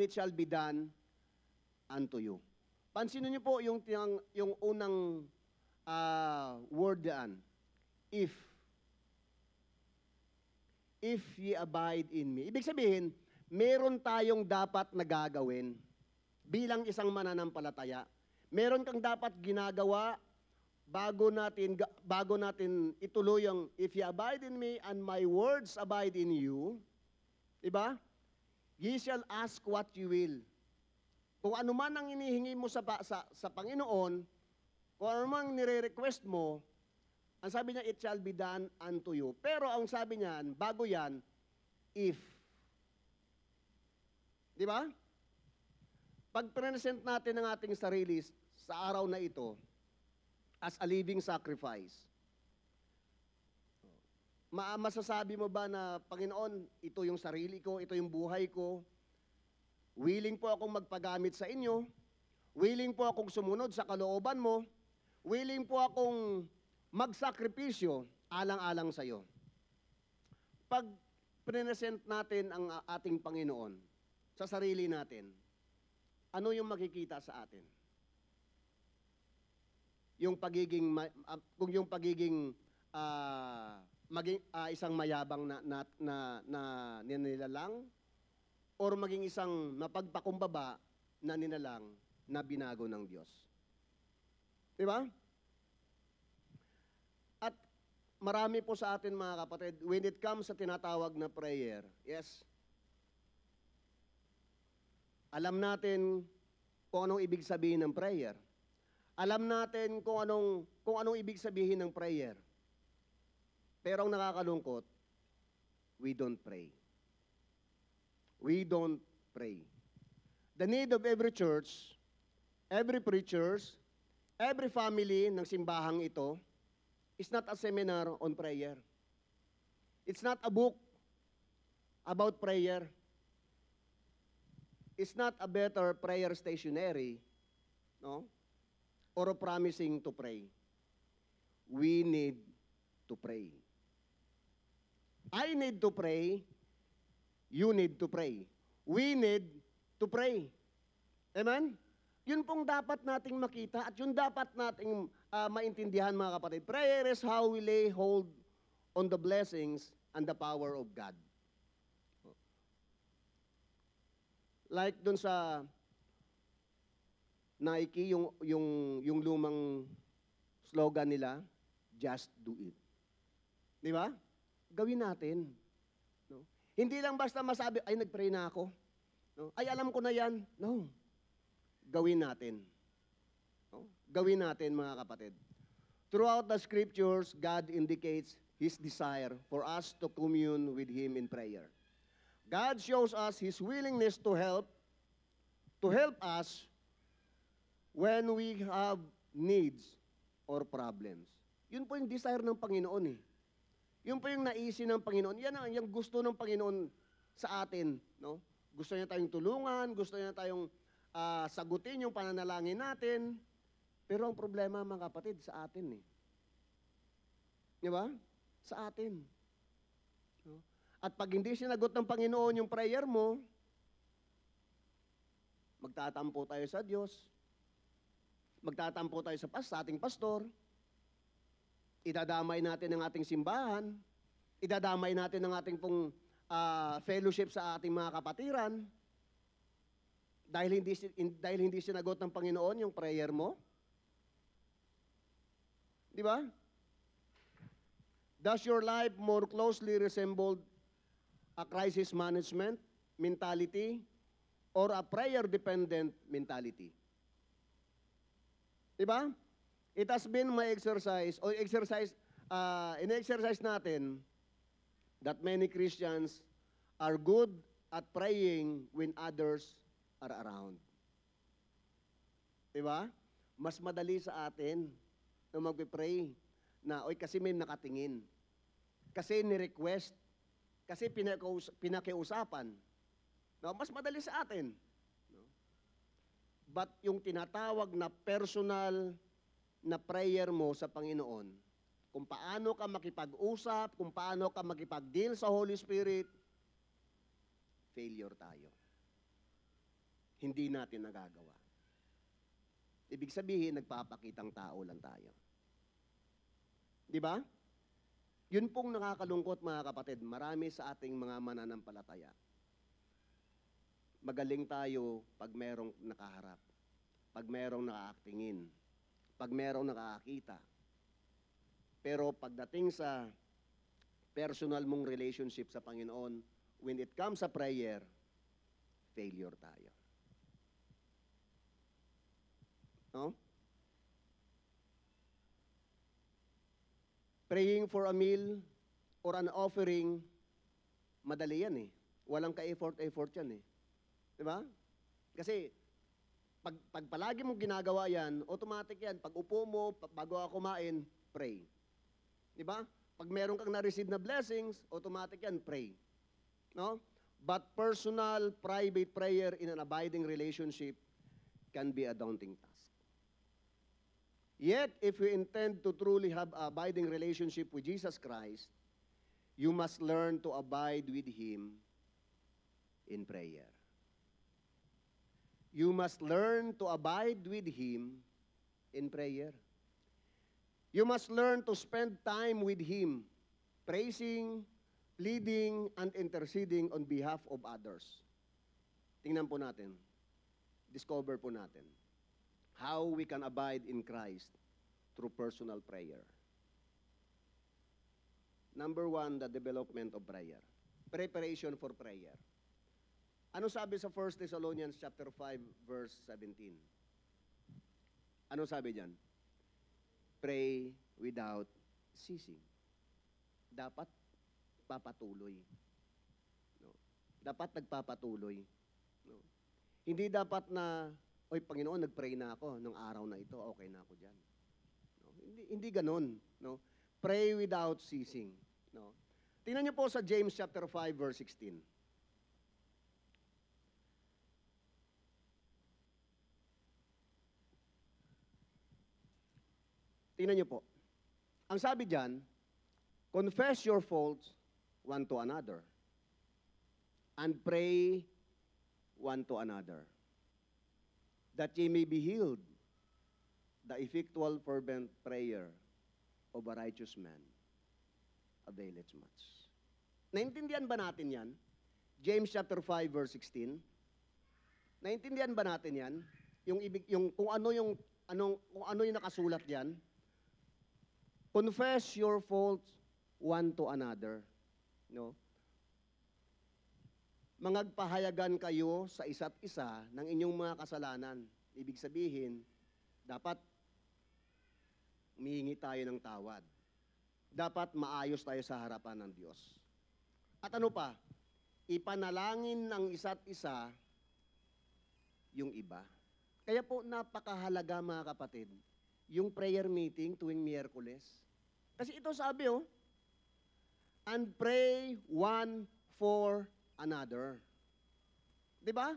and it shall be done unto you. Pansinin niyo po yung unang word dyan. If ye abide in me. Ibig sabihin, meron tayong dapat na gagawin bilang isang mananampalataya. Meron kang dapat ginagawa bago natin ituloy ang if ye abide in me and my words abide in you. Diba? Ye shall ask what you will. Kung ano man ang inihingi mo sa Panginoon, kung ano man ang nire-request mo, ang sabi niya, it shall be done unto you. Pero ang sabi niya, bago yan, if. Di ba? Pag present natin ang ating sarili sa araw na ito, as a living sacrifice, masasabi mo ba na, Panginoon, ito yung sarili ko, ito yung buhay ko, willing po akong magpagamit sa inyo, willing po akong sumunod sa kalooban mo, willing po akong magsakripisyo alang-alang sa iyo. Pag present natin ang ating Panginoon sa sarili natin, ano yung makikita sa atin? Yung pagiging isang mayabang na nilalang, or maging isang mapagpakumbaba na nilalang na binago ng Diyos. Di ba? At marami po sa atin mga kapatid, when it comes sa tinatawag na prayer, yes, alam natin kung anong ibig sabihin ng prayer. Alam natin kung anong ibig sabihin ng prayer. Pero ang nakakalungkot, we don't pray. We don't pray. The need of every church, every preachers, every family ng simbahang ito is not a seminar on prayer. It's not a book about prayer. It's not a better prayer stationery, no? Or promising to pray. We need to pray. I need to pray. You need to pray. We need to pray. Amen? Yun pong dapat nating makita at yun dapat nating maintindihan mga kapatid. Prayer is how we lay hold on the blessings and the power of God. Like dun sa Nike, yung lumang slogan nila, just do it. Di ba? Gawin natin. No? Hindi lang basta masabi, ay nagpray na ako. No? Ay alam ko na yan. No. Gawin natin. No? Gawin natin mga kapatid. Throughout the scriptures, God indicates His desire for us to commune with Him in prayer. God shows us His willingness to help us when we have needs or problems. Yun po yung desire ng Panginoon eh. Yun po yung naisin ng Panginoon. Yan ang yung gusto ng Panginoon sa atin. No? Gusto niya tayong tulungan, gusto niya tayong sagutin yung pananalangin natin. Pero ang problema mga kapatid, sa atin eh. Di ba? Sa atin. No? At pag hindi sinagot ng Panginoon yung prayer mo, magtatampo tayo sa Diyos, magtatampo tayo sa ating pastor, idadamay natin ang ating simbahan, idadamay natin ang ating pong fellowship sa ating mga kapatiran, dahil hindi sinagot ng Panginoon yung prayer mo. Di ba? Does your life more closely resemble a crisis management mentality or a prayer-dependent mentality? Diba? It has been my exercise natin that many Christians are good at praying when others are around. Diba? Mas madali sa atin na magpipray na, oy, kasi may nakatingin. Kasi ni-request. Kasi pinakiusapan. No, mas madali sa atin. No? But yung tinatawag na personal na prayer mo sa Panginoon, kung paano ka makipag-usap, kung paano ka makipag-deal sa Holy Spirit, failure tayo. hindi natin nagagawa. Ibig sabihin, nagpapakitang tao lang tayo. Di ba? Yun pong nakakalungkot mga kapatid, marami sa ating mga mananampalataya. Magaling tayo pag merong nakaharap, pag merong nakaaktingin, pag merong nakakita. Pero pagdating sa personal mong relationship sa Panginoon, when it comes sa prayer, failure tayo. No? Praying for a meal or an offering, madali yan eh. Walang ka-effort yan eh. Di ba? Kasi, pag palagi mong ginagawa yan, automatic yan. Pag upo mo, bago ka kumain, pray. Di ba? Pag meron kang na-receive na blessings, automatic yan, pray. No? But personal, private prayer in an abiding relationship can be a daunting task. Yet, if you intend to truly have an abiding relationship with Jesus Christ, you must learn to abide with Him in prayer. You must learn to abide with Him in prayer. You must learn to spend time with Him, praising, pleading, and interceding on behalf of others. Tingnan po natin. Discover po natin how we can abide in Christ through personal prayer. Number 1, the development of prayer. Preparation for prayer. Ano sabi sa 1 Thessalonians chapter 5 verse 17? Ano sabi diyan? Pray without ceasing. Dapat papatuloy. No? Dapat nagpapatuloy. No? Hindi dapat na, oy Panginoon, nagpray na ako nung araw na ito, okay na ako diyan. No? Hindi ganoon, no? Pray without ceasing, no? Tingnan niyo po sa James chapter 5 verse 16. Tingnan niyo po. Ang sabi diyan, confess your faults one to another and pray one to another that ye may be healed. The effectual fervent prayer of a righteous man availeth much. Naintindihan ba natin yan? James chapter 5 verse 16. Naintindihan ba natin yan? Kung ano yung nakasulat diyan? Confess your faults one to another. No? Mangagpahayagan kayo sa isa't isa ng inyong mga kasalanan. Ibig sabihin, dapat humihingi tayo ng tawad. Dapat maayos tayo sa harapan ng Diyos. At ano pa? Ipanalangin ng isa't isa yung iba. Kaya po napakahalaga mga kapatid, yung prayer meeting tuwing Miyerkules. Kasi ito sabi and pray one for another. Di ba?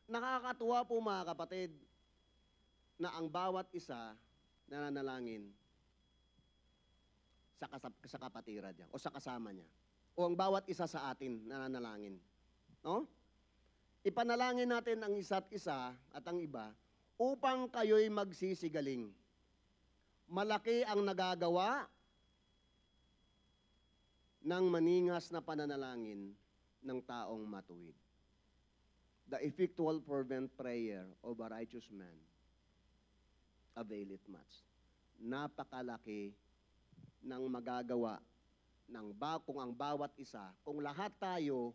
Nakakatuwa po mga kapatid na ang bawat isa nananalangin sa kapatiran niya o sa kasama niya. O ang bawat isa sa atin nananalangin. No? Ipanalangin natin ang isa't isa at ang iba upang kayo'y magsisigaling. Malaki ang nagagawa ng maningas na pananalangin ng taong matuwid. The effectual fervent prayer of a righteous man availeth much. Napakalaki ng magagawa kung ang bawat isa, kung lahat tayo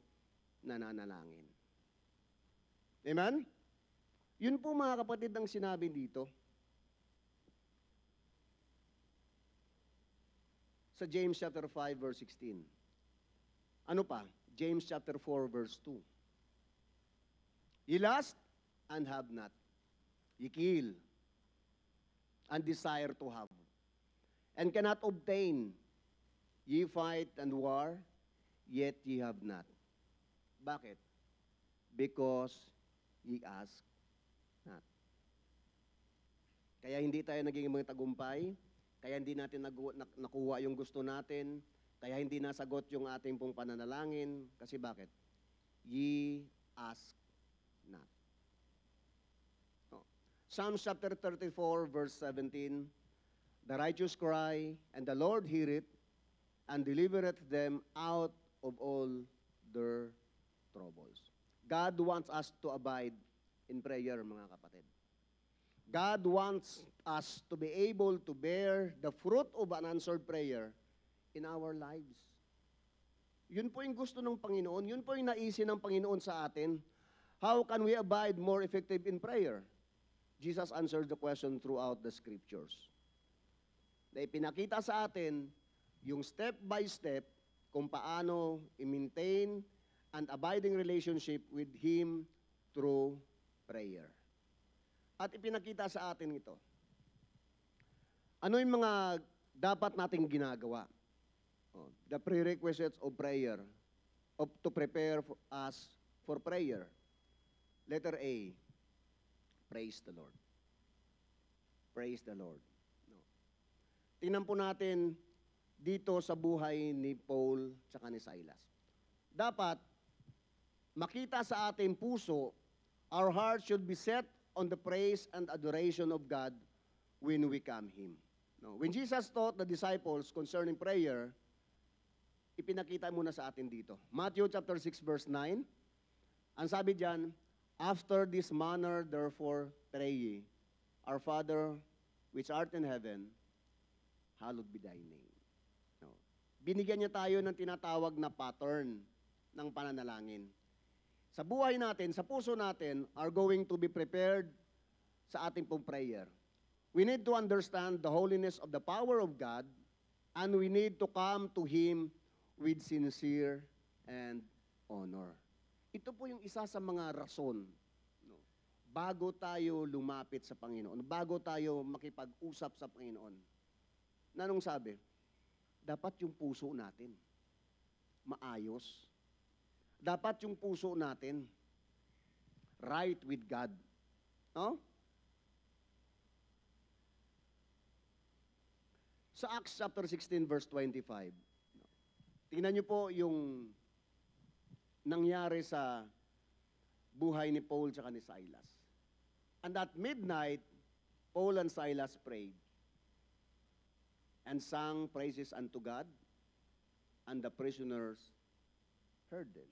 nananalangin. Amen? Yun po mga kapatid ang sinabi dito. Sa James chapter 5 verse 16. Ano pa? James chapter 4 verse 2. Ye lust and have not. Ye kill and desire to have and cannot obtain. Ye fight and war, yet ye have not. Bakit? Because ye ask not. Kaya hindi tayo naging mga tagumpay, kaya hindi natin nakuha yung gusto natin, kaya hindi nasagot yung ating pong pananalangin. Kasi bakit? Ye ask not. Psalms chapter 34, verse 17, the righteous cry, and the Lord heareth, and delivereth them out of all their troubles. God wants us to abide in prayer, mga kapatid. God wants us to be able to bear the fruit of an answered prayer in our lives. Yun po yung gusto ng Panginoon. Yun po yung naisin ng Panginoon sa atin. How can we abide more effective in prayer? Jesus answered the question throughout the scriptures. Na ipinakita sa atin yung step by step kung paano i-maintain an abiding relationship with Him through prayer. At ipinakita sa atin ito. Ano yung mga dapat nating ginagawa? The prerequisites of prayer, to prepare us for prayer. Letter A, praise the Lord. Praise the Lord. Tingnan po natin dito sa buhay ni Paul at ni Silas. Dapat makita sa ating puso, our heart should be set on the praise and adoration of God when we come Him. No? When Jesus taught the disciples concerning prayer, ipinakita muna sa atin dito. Matthew chapter 6 verse 9, ang sabi diyan, after this manner therefore pray ye, our Father which art in heaven, hallowed be thy name. No? Binigyan niya tayo ng tinatawag na pattern ng pananalangin. Sa buhay natin, sa puso natin, are going to be prepared sa ating pong prayer. We need to understand the holiness of the power of God, and we need to come to Him with sincere and honor. Ito po yung isa sa mga rason, no, bago tayo lumapit sa Panginoon, bago tayo makipag-usap sa Panginoon. Nanong sabi? Dapat yung puso natin maayos. Dapat yung puso natin right with God. No? Sa Acts chapter 16 verse 25, tingnan niyo po yung nangyari sa buhay ni Paul at ni Silas. And at midnight, Paul and Silas prayed and sang praises unto God, and the prisoners heard them.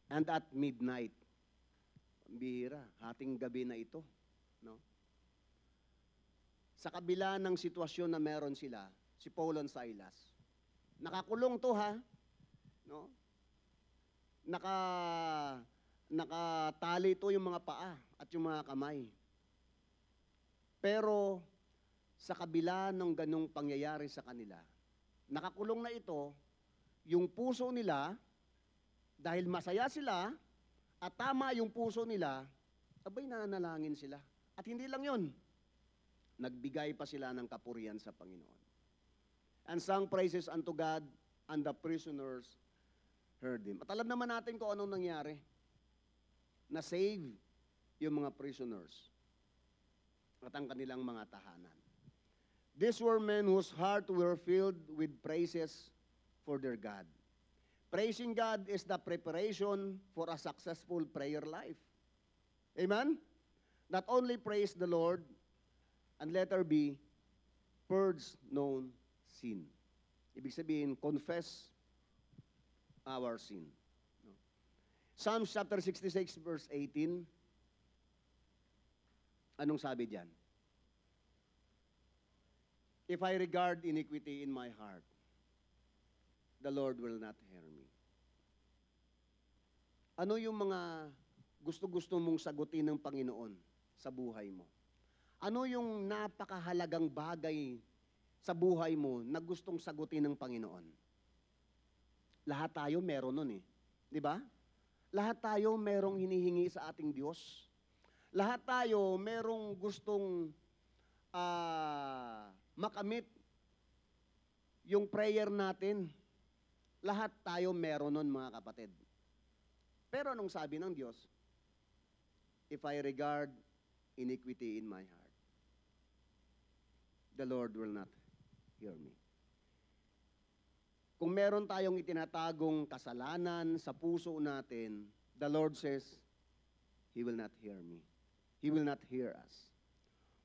And at midnight, bihira, hating gabi na ito, no? Sa kabila ng sitwasyon na meron sila, si Paul and Silas, nakakulong to ha, no? Nakatali to yung mga paa at yung mga kamay. Pero sa kabila ng ganong pangyayari sa kanila, nakakulong na ito, yung puso nila, dahil masaya sila, at tama yung puso nila, abay nananalangin sila. At hindi lang yun, nagbigay pa sila ng kapurihan sa Panginoon. And sang praises unto God, and the prisoners heard Him. At alam naman natin kung anong nangyari. Na-save yung mga prisoners at ang kanilang mga tahanan. These were men whose heart were filled with praises for their God. Praising God is the preparation for a successful prayer life. Amen? Not only praise the Lord, and letter B, purge known sin. Ibig sabihin, confess our sin. Psalms chapter 66 verse 18, anong sabi diyan? If I regard iniquity in my heart, the Lord will not hear me. Ano yung mga gusto-gusto mong sagutin ng Panginoon sa buhay mo? Ano yung napakahalagang bagay sa buhay mo na gustong sagutin ng Panginoon? Lahat tayo meron nun eh. Di ba? Lahat tayo merong hinihingi sa ating Diyos. Lahat tayo merong gustong makamit yung prayer natin. Lahat tayo meron nun, mga kapatid. Pero anong sabi ng Diyos? If I regard iniquity in my heart, the Lord will not hear me. Kung meron tayong itinatagong kasalanan sa puso natin, the Lord says, He will not hear me. He will not hear us.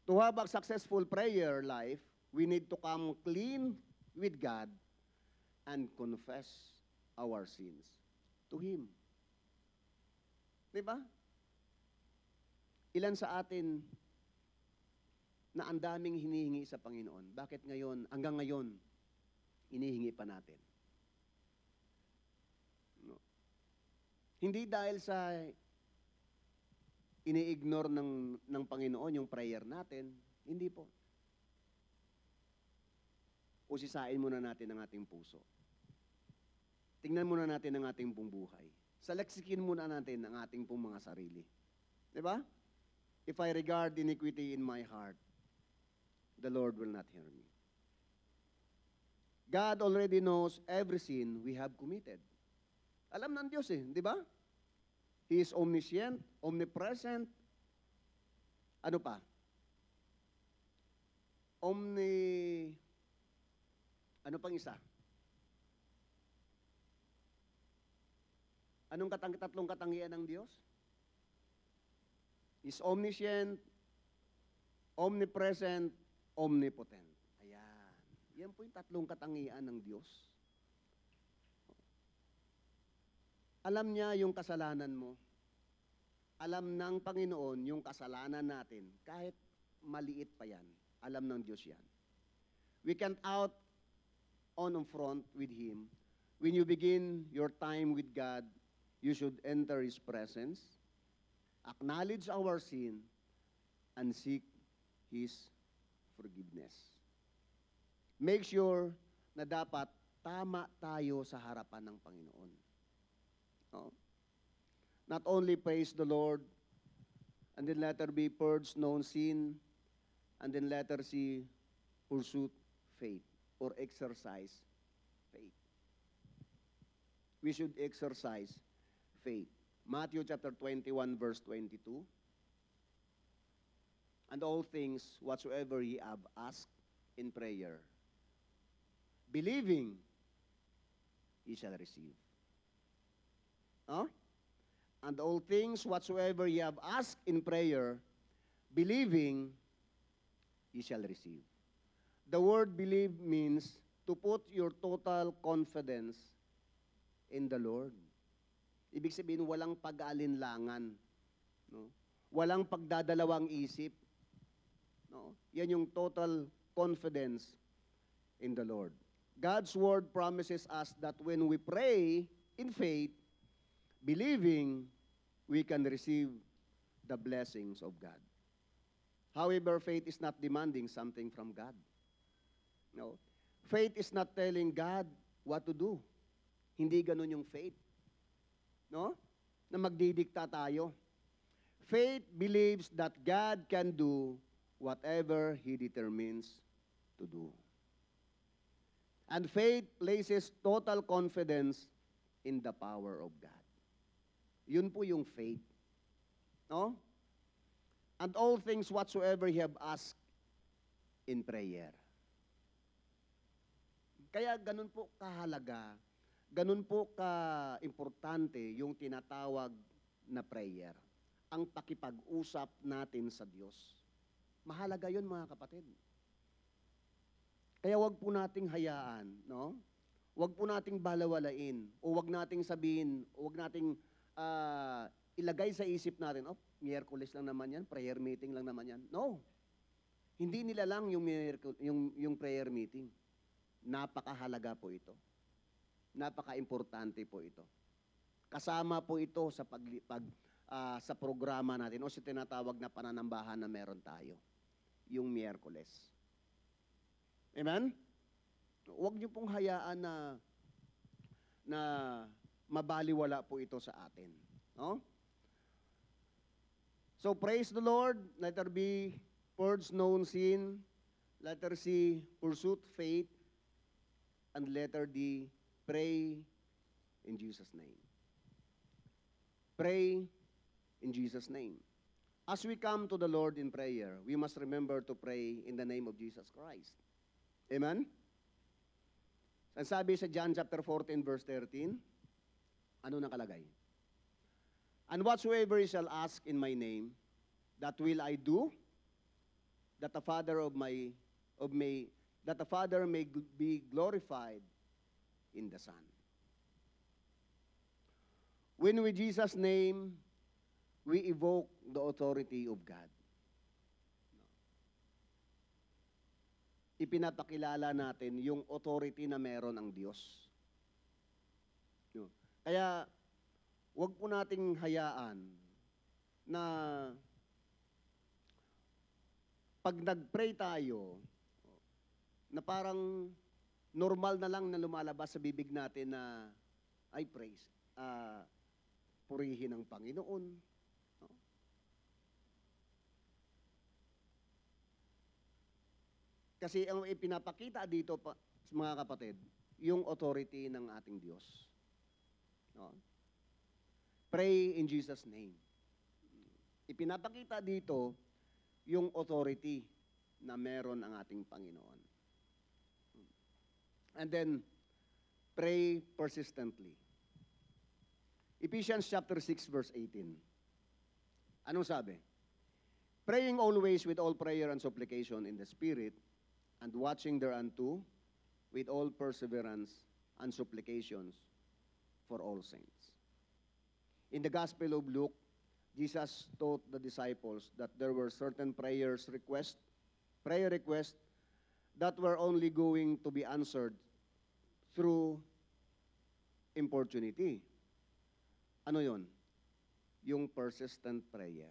To have a successful prayer life, we need to come clean with God and confess our sins to Him. Diba? Ilan sa atin na ang daming hinihingi sa Panginoon, bakit ngayon, hanggang ngayon, hinihingi pa natin? No. Hindi dahil sa ini-ignore ng Panginoon yung prayer natin, hindi po. Usisain muna natin ang ating puso. Tingnan muna natin ang ating pong buhay. Salaksikin muna natin ang ating pong mga sarili. Diba? If I regard iniquity in my heart, the Lord will not hear me. God already knows every sin we have committed. Alam ng Diyos di ba? He is omniscient, omnipresent. Ano pa? Ano pang isa? Anong tatlong katangian ng Diyos? Is omniscient, omnipresent, omnipotent. Ayan. Yan po yung tatlong katangian ng Diyos. Alam niya yung kasalanan mo. Alam ng Panginoon yung kasalanan natin. Kahit maliit pa yan. Alam ng Diyos yan. We can't out on front with Him. When you begin your time with God, you should enter His presence, acknowledge our sin, and seek His forgiveness. Make sure na dapat tama tayo sa harapan ng Panginoon. No? Not only praise the Lord, and then letter B, purge known sin, and then letter C, pursue faith or exercise faith. We should exercise faith. Matthew chapter 21, verse 22. And all things whatsoever ye have asked in prayer, believing, ye shall receive. Huh? And all things whatsoever ye have asked in prayer, believing, ye shall receive. The word believe means to put your total confidence in the Lord. Ibig sabihin, walang pag-aalinlangan. No? Walang pagdadalawang isip. No? Yan yung total confidence in the Lord. God's word promises us that when we pray in faith, believing, we can receive the blessings of God. However, faith is not demanding something from God. No? Faith is not telling God what to do. Hindi ganun yung faith. No? Na magdidikta tayo. Faith believes that God can do whatever He determines to do. And faith places total confidence in the power of God. Yun po yung faith. No? And all things whatsoever you have asked in prayer. Kaya ganun po kahalaga, ganun po ka-importante yung tinatawag na prayer. Ang pakipag-usap natin sa Diyos. Mahalaga yun, mga kapatid. Kaya wag po nating hayaan, no? Wag po nating balawalain, o wag nating sabihin, o wag nating ilagay sa isip natin, Miyerkules lang naman yan, prayer meeting lang naman yan. No. Hindi nila lang yung prayer meeting. Napakahalaga po ito. Napaka-importante po ito. Kasama po ito sa sa programa natin o sa tinatawag na pananambahan na meron tayo, yung Miyerkules. Amen? Huwag niyo pong hayaan na mabaliwala po ito sa atin. No? So, praise the Lord. Letter B, purge known sin. Letter C, pursue faith. And letter D, pray in Jesus' name. Pray in Jesus' name. As we come to the Lord in prayer, we must remember to pray in the name of Jesus Christ. Amen? Ang sabi sa John chapter 14, verse 13, ano nakalagay? And whatsoever ye shall ask in my name, that will I do, that the Father that the Father may be glorified in the Son. When with Jesus' name, we evoke the authority of God. Ipinapakilala natin yung authority na meron ang Diyos. Kaya, huwag po nating hayaan na pag nag-pray tayo, na parang normal na lang na lumalabas sa bibig natin na I praise, purihin ang Panginoon. No? Kasi ang ipinapakita dito, mga kapatid, yung authority ng ating Diyos. No? Pray in Jesus' name. Ipinapakita dito yung authority na meron ang ating Panginoon. And then, pray persistently. Ephesians chapter 6, verse 18. Anong sabi? Praying always with all prayer and supplication in the Spirit, and watching thereunto with all perseverance and supplications for all saints. In the Gospel of Luke, Jesus taught the disciples that there were certain prayer requests that were only going to be answered through importunity. Ano yon? Yung persistent prayer.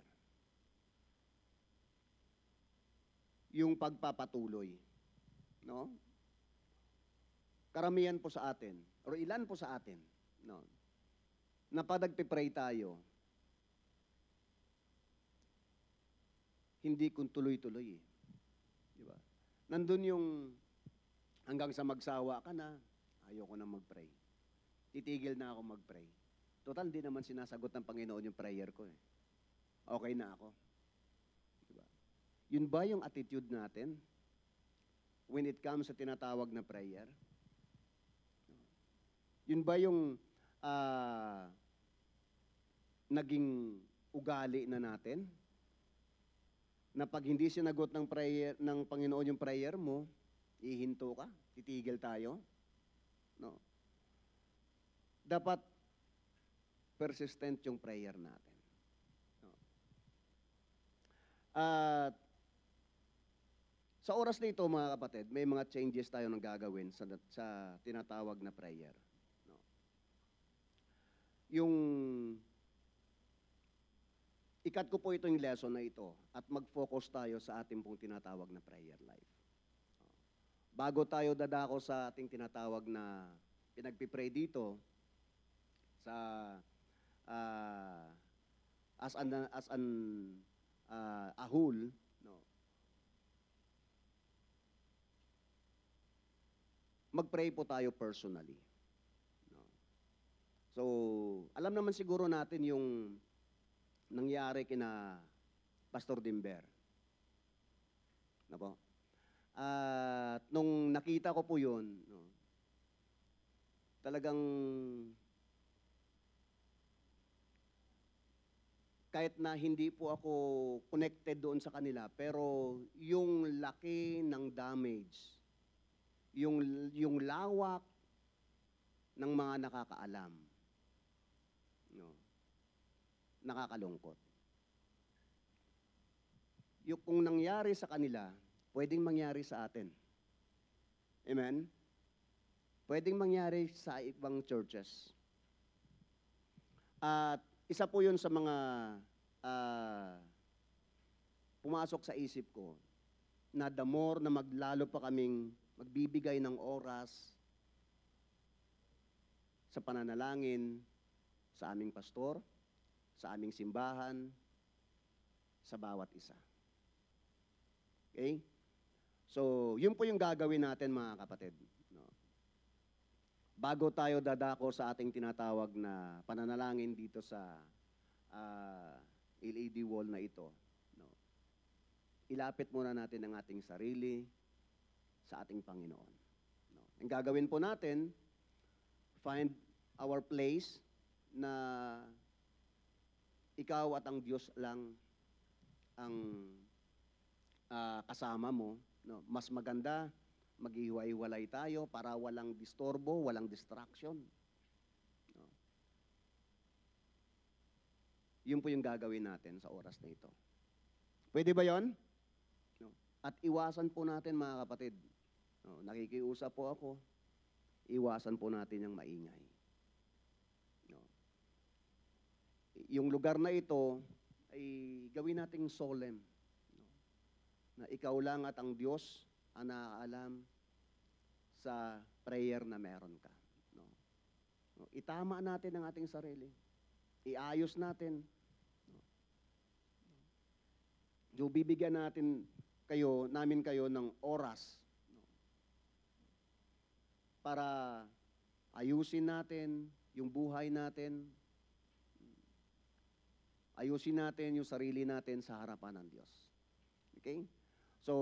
Yung pagpapatuloy. No? Karamihan po sa atin, o ilan po sa atin, no? Na pag nagpipray tayo, hindi kung tuloy-tuloy eh. Di ba? Nandun yung hanggang sa magsawa ka na, ayoko na mag-pray. Titigil na ako mag-pray. Total, di naman sinasagot ng Panginoon yung prayer ko eh. Okay na ako. Di ba? Yun ba yung attitude natin when it comes sa tinatawag na prayer? Yun ba yung naging ugali na natin? Na pag hindi sinagot ng prayer ng Panginoon yung prayer mo, ihinto ka, titigil tayo. No. Dapat persistent yung prayer natin. No. At sa oras na ito, mga kapatid, may mga changes tayo nang gagawin sa tinatawag na prayer. No. Yung ikat ko po itong lesson na ito at mag-focus tayo sa ating pong tinatawag na prayer life. Bago tayo dadako sa ating tinatawag na pinagpipray dito sa as an ahul, no. Mag-pray po tayo personally. No. So, alam naman siguro natin yung nangyari kina Pastor Dimber. No po? At nung nakita ko po yun, no, talagang kahit na hindi po ako connected doon sa kanila, pero yung laki ng damage, yung lawak ng mga nakakaalam, no, nakakalungkot. Yung kung nangyari sa kanila, pwedeng mangyari sa atin. Amen? Pwedeng mangyari sa ibang churches. At isa po yun sa mga pumasok sa isip ko na the more na maglalo pa kaming magbibigay ng oras sa pananalangin sa aming pastor, sa aming simbahan, sa bawat isa. Okay? So, yun po yung gagawin natin, mga kapatid. No? Bago tayo dadako sa ating tinatawag na pananalangin dito sa LED wall na ito, no? Ilapit muna natin ang ating sarili sa ating Panginoon. No? Ang gagawin po natin, find our place na ikaw at ang Diyos lang ang kasama mo, no? Mas maganda maghiwalay tayo para walang disturbo, walang distraction. No? Yun po yung gagawin natin sa oras na ito. Pwede ba yon? No? At iwasan po natin, mga kapatid. No? Nakikiusap po ako, iwasan po natin yung maingay. No? Yung lugar na ito ay gawin nating solemn. No? Na ikaw lang at ang Diyos ang nakaalam sa prayer na meron ka. No? No? Itama natin ang ating sarili. Iayos natin. No? So, bibigyan namin kayo ng oras, no? Para ayusin natin yung buhay natin. Ayusin natin yung sarili natin sa harapan ng Diyos. Okay? So,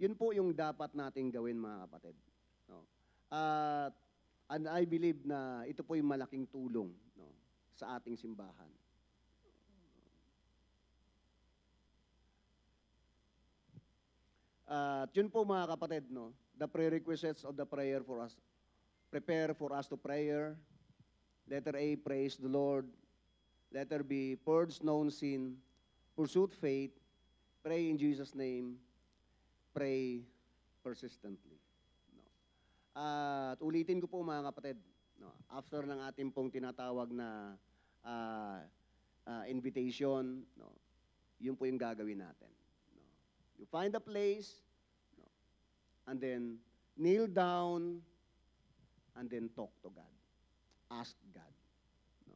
yun po yung dapat nating gawin, mga kapatid. No? And I believe na ito po yung malaking tulong, no, sa ating simbahan. At yun po, mga kapatid, no, the prerequisites of the prayer for us. Prepare for us to prayer. Letter A, praise the Lord. Letter B, purge known sin. Pursue faith. Pray in Jesus' name. Pray persistently. No. At ulitin ko po, mga kapatid, no, after ng ating pong tinatawag na invitation, no, yun po yung gagawin natin. No. You find a place, no, and then kneel down, and then talk to God. Ask God, no,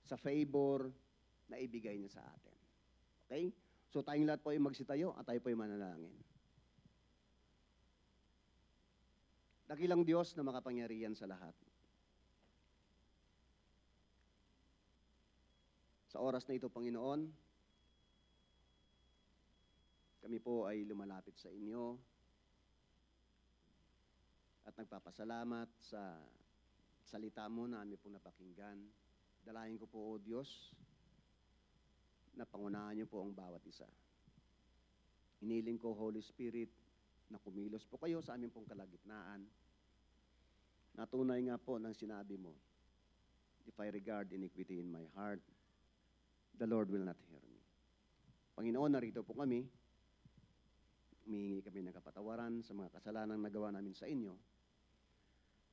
sa favor na ibigay niya sa atin. Okay? So tayong lahat po ay magsitayo at tayo po ay manalangin. Dakilang Diyos na makapangyarihan sa lahat. Sa oras na ito, Panginoon, kami po ay lumalapit sa inyo at nagpapasalamat sa salita mo na aming po napakinggan. Dalahin ko po, O Diyos, na pangunahan niyo po ang bawat isa. Hiniling ko, Holy Spirit, na kumilos po kayo sa aming pong kalagitnaan. Natunay nga po ng sinabi mo, if I regard iniquity in my heart, the Lord will not hear me. Panginoon, narito po kami. Humihingi kami ng kapatawaran sa mga kasalanang nagawa namin sa inyo.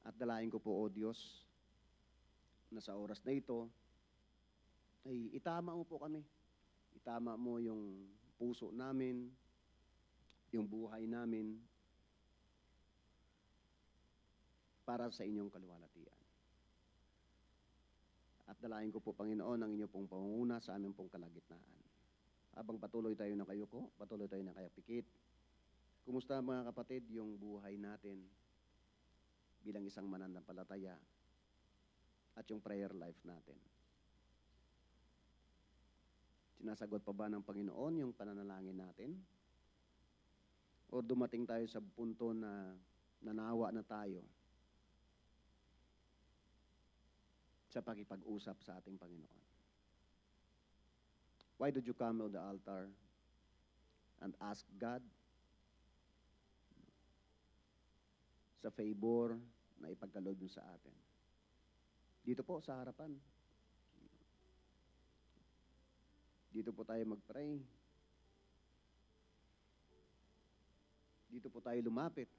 At dalahin ko po, O Diyos, na sa oras na ito, ay itama mo po kami. Itama mo yung puso namin, yung buhay namin, para sa inyong kaluwalhatian. At dalahin ko po, Panginoon, ang inyong pong pangunguna sa aming pong kalagitnaan. Habang patuloy tayo nakayuko, patuloy tayo nakayapikit, kumusta, mga kapatid, yung buhay natin bilang isang mananampalataya at yung prayer life natin? Sinasagot pa ba ng Panginoon yung pananalangin natin? O dumating tayo sa punto na nanawa na tayo sa pakipag-usap sa ating Panginoon? Why did you come to the altar and ask God sa favor na ipagkaloob sa atin? Dito po sa harapan. Dito po tayo mag-pray. Dito po tayo lumapit